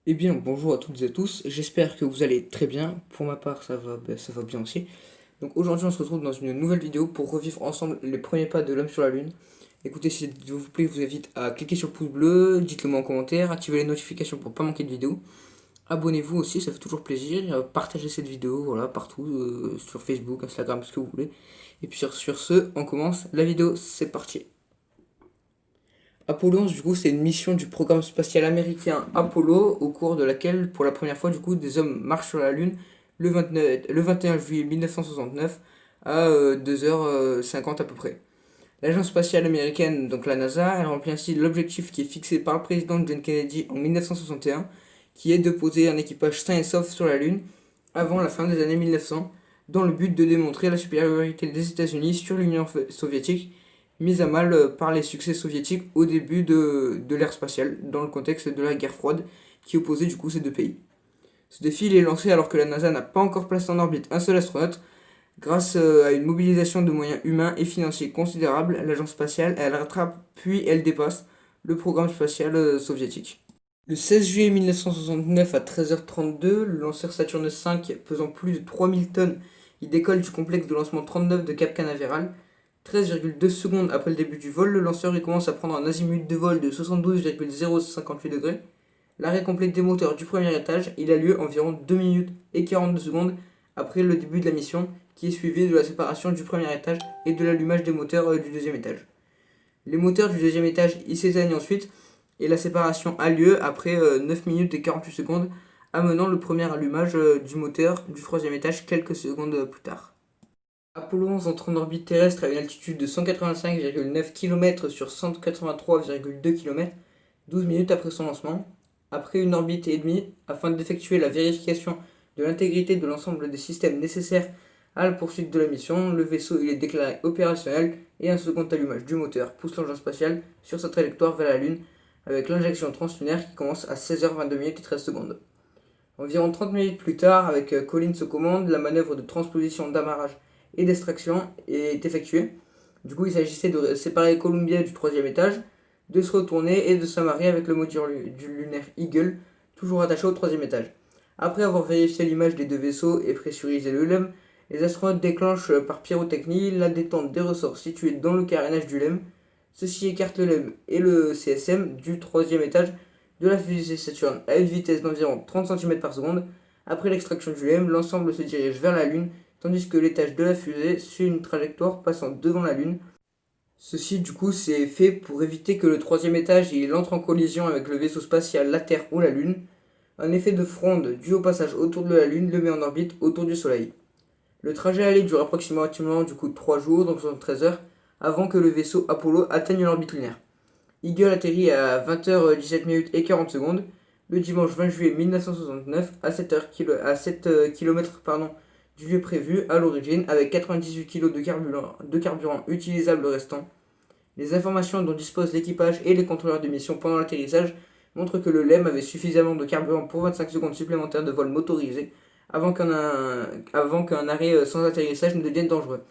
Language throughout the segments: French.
Eh bien, bonjour à toutes et à tous, j'espère que vous allez très bien. Pour ma part, ça va bien aussi. Donc aujourd'hui, on se retrouve dans une nouvelle vidéo pour revivre ensemble les premiers pas de l'homme sur la Lune. Écoutez, si cette vidéo vous plaît, je vous invite à cliquer sur le pouce bleu, dites-le moi en commentaire, activez les notifications pour ne pas manquer de vidéo. Abonnez-vous aussi, ça fait toujours plaisir. Partagez cette vidéo, voilà, partout, sur Facebook, Instagram, ce que vous voulez. Et puis sur ce, on commence la vidéo, c'est parti. Apollo 11, du coup, c'est une mission du programme spatial américain Apollo, au cours de laquelle, pour la première fois, du coup, des hommes marchent sur la Lune le 21 juillet 1969 à 2h50 à peu près. L'agence spatiale américaine, donc la NASA, elle remplit ainsi l'objectif qui est fixé par le président John Kennedy en 1961, qui est de poser un équipage sain et sauf sur la Lune avant la fin des années 1900, dans le but de démontrer la supériorité des États-Unis sur l'Union soviétique, mise à mal par les succès soviétiques au début de l'ère spatiale, dans le contexte de la guerre froide qui opposait du coup ces deux pays. Ce défi il est lancé alors que la NASA n'a pas encore placé en orbite un seul astronaute. Grâce à une mobilisation de moyens humains et financiers considérables, l'agence spatiale, elle rattrape puis elle dépasse le programme spatial soviétique. Le 16 juillet 1969 à 13h32, le lanceur Saturne V pesant plus de 3000 tonnes, il décolle du complexe de lancement 39 de Cap Canaveral. 13,2 secondes après le début du vol, le lanceur il commence à prendre un azimut de vol de 72,058 degrés. L'arrêt complet des moteurs du premier étage, il a lieu environ 2 minutes et 42 secondes après le début de la mission, qui est suivi de la séparation du premier étage et de l'allumage des moteurs du deuxième étage. Les moteurs du deuxième étage ils s'éteignent ensuite et la séparation a lieu après 9 minutes et 48 secondes, amenant le premier allumage du moteur du troisième étage quelques secondes plus tard. Apollo 11 entre en orbite terrestre à une altitude de 185,9 km sur 183,2 km, 12 minutes après son lancement, après une orbite et demie, afin d'effectuer la vérification de l'intégrité de l'ensemble des systèmes nécessaires à la poursuite de la mission. Le vaisseau il est déclaré opérationnel et un second allumage du moteur pousse l'engin spatial sur sa trajectoire vers la Lune, avec l'injection translunaire qui commence à 16h22 minutes et 13 secondes. Environ 30 minutes plus tard, avec Collins aux commandes, la manœuvre de transposition d'amarrage et d'extraction est effectuée. Du coup, il s'agissait de séparer Columbia du troisième étage, de se retourner et de s'amarrer avec le moteur du lunaire Eagle, toujours attaché au troisième étage. Après avoir vérifié l'image des deux vaisseaux et pressurisé le LEM, les astronautes déclenchent par pyrotechnie la détente des ressorts situés dans le carénage du LEM. Ceci écarte le LEM et le CSM du troisième étage de la fusée Saturn à une vitesse d'environ 30 cm par seconde. Après l'extraction du LEM, l'ensemble se dirige vers la Lune, tandis que l'étage de la fusée suit une trajectoire passant devant la Lune. Ceci, du coup, c'est fait pour éviter que le troisième étage il entre en collision avec le vaisseau spatial, la Terre ou la Lune. Un effet de fronde dû au passage autour de la Lune le met en orbite autour du Soleil. Le trajet aller dure approximativement du coup 3 jours, donc 73 heures, avant que le vaisseau Apollo atteigne l'orbite lunaire. Eagle atterrit à 20h17 minutes et 40 secondes le dimanche 20 juillet 1969 à 7 km du lieu prévu à l'origine, avec 98 kg de carburant utilisable restant. Les informations dont dispose l'équipage et les contrôleurs de mission pendant l'atterrissage montrent que le LEM avait suffisamment de carburant pour 25 secondes supplémentaires de vol motorisé avant qu'un arrêt sans atterrissage ne devienne dangereux.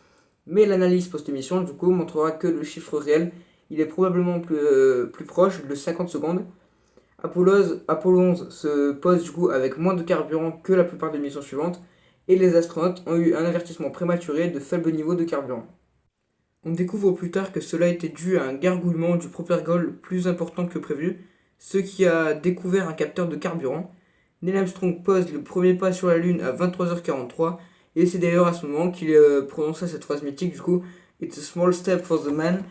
Mais l'analyse post-mission du coup montrera que le chiffre réel il est probablement plus proche de 50 secondes. Apollo 11 se pose du coup avec moins de carburant que la plupart des missions suivantes et les astronautes ont eu un avertissement prématuré de faible niveau de carburant. On découvre plus tard que cela était dû à un gargouillement du propergol plus important que prévu, ce qui a découvert un capteur de carburant. Neil Armstrong pose le premier pas sur la Lune à 23h43 et c'est d'ailleurs à ce moment qu'il prononça cette phrase mythique du coup It's a small step for the man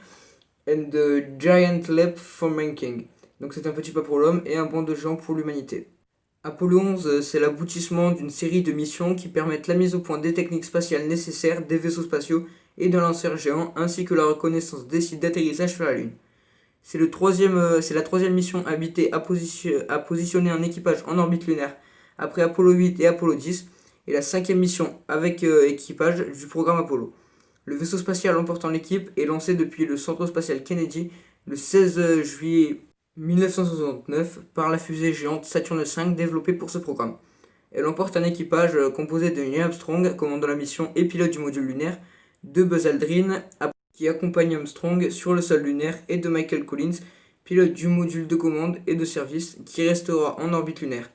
and a giant leap for mankind. Donc c'est un petit pas pour l'homme et un bond de géant pour l'humanité. Apollo 11, c'est l'aboutissement d'une série de missions qui permettent la mise au point des techniques spatiales nécessaires des vaisseaux spatiaux et d'un lanceur géant, ainsi que la reconnaissance des sites d'atterrissage sur la Lune. C'est la troisième mission habitée à positionner un équipage en orbite lunaire après Apollo 8 et Apollo 10, et la cinquième mission avec équipage du programme Apollo. Le vaisseau spatial emportant l'équipe est lancé depuis le centre spatial Kennedy le 16 juillet 1969 par la fusée géante Saturne V développée pour ce programme. Elle emporte un équipage composé de Neil Armstrong, commandant la mission et pilote du module lunaire, de Buzz Aldrin, qui accompagne Armstrong sur le sol lunaire, et de Michael Collins, pilote du module de commande et de service, qui restera en orbite lunaire.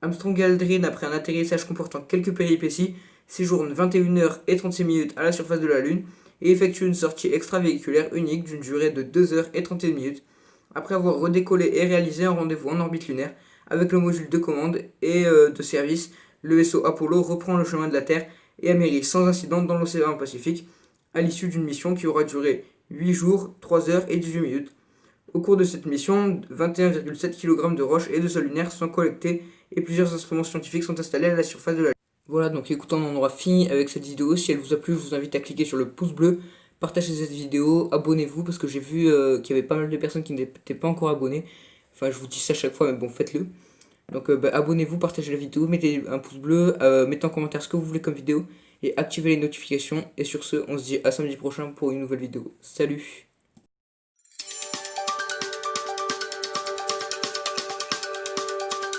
Armstrong et Aldrin, après un atterrissage comportant quelques péripéties, séjournent 21 heures et 36 minutes à la surface de la Lune et effectuent une sortie extravéhiculaire unique d'une durée de 2 heures et 31 minutes, après avoir redécollé et réalisé un rendez-vous en orbite lunaire avec le module de commande et de service. Le vaisseau Apollo reprend le chemin de la Terre et atterrit sans incident dans l'océan Pacifique à l'issue d'une mission qui aura duré 8 jours, 3 heures et 18 minutes. Au cours de cette mission, 21,7 kg de roches et de sol lunaire sont collectés et plusieurs instruments scientifiques sont installés à la surface de la Lune. Voilà, donc écoutez, on en aura fini avec cette vidéo. Si elle vous a plu, je vous invite à cliquer sur le pouce bleu, partagez cette vidéo, abonnez-vous parce que j'ai vu qu'il y avait pas mal de personnes qui n'étaient pas encore abonnées. Enfin, je vous dis ça chaque fois, mais bon, faites-le. Donc abonnez-vous, partagez la vidéo, mettez un pouce bleu, mettez en commentaire ce que vous voulez comme vidéo et activez les notifications. Et sur ce, on se dit à samedi prochain pour une nouvelle vidéo. Salut!